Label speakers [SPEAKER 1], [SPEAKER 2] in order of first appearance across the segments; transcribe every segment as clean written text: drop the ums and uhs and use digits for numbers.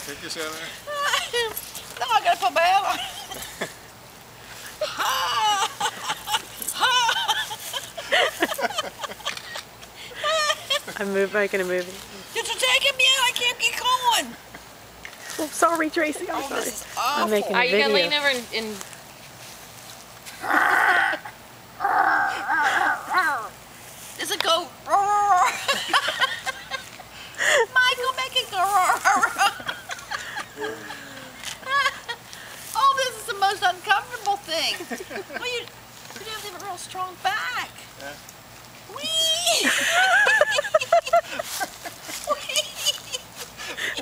[SPEAKER 1] Take your center.
[SPEAKER 2] No, I gotta put my head on.
[SPEAKER 3] I'm making a movie.
[SPEAKER 2] Did you take him yet? I can't get going.
[SPEAKER 3] Oh, sorry, Tracy. I'm sorry.
[SPEAKER 2] This is awful.
[SPEAKER 3] I'm making a
[SPEAKER 4] Are you
[SPEAKER 3] video.
[SPEAKER 4] gonna lean over and
[SPEAKER 2] Does it go? Michael, make it go. Oh, this is the most uncomfortable thing. Well, you have a real strong back.
[SPEAKER 1] Yeah.
[SPEAKER 2] Whee!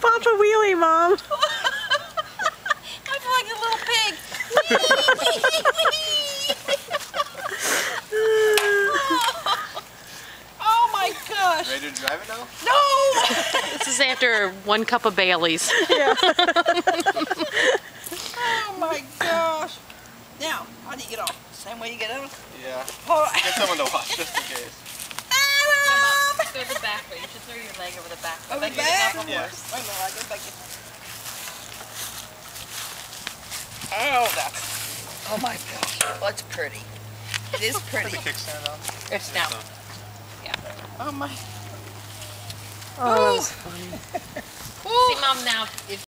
[SPEAKER 3] Pop a wheelie, Mom.
[SPEAKER 2] I feel like a little pig. Oh my gosh.
[SPEAKER 1] Ready to drive it now?
[SPEAKER 2] No!
[SPEAKER 4] This is after 1 cup of Bailey's.
[SPEAKER 3] Yeah.
[SPEAKER 2] Oh my gosh. Now, how do you get off? Same way you get off?
[SPEAKER 1] Yeah.
[SPEAKER 2] Hold on.
[SPEAKER 1] Get someone to watch just in case.
[SPEAKER 2] Adam!
[SPEAKER 4] Throw the back way. You should throw your leg over the back.
[SPEAKER 2] Over
[SPEAKER 4] Like
[SPEAKER 2] the
[SPEAKER 4] you're getting
[SPEAKER 2] back?
[SPEAKER 4] off a
[SPEAKER 1] Yeah.
[SPEAKER 4] horse.
[SPEAKER 2] Wait a minute, I guess I can. Oh, that's. Oh my gosh. Well, it's pretty. It is
[SPEAKER 1] Put
[SPEAKER 2] pretty.
[SPEAKER 1] the kickstand on.
[SPEAKER 4] It's now. Yeah.
[SPEAKER 2] Oh my.
[SPEAKER 3] Oh, that was funny.
[SPEAKER 4] See, Mom, now, if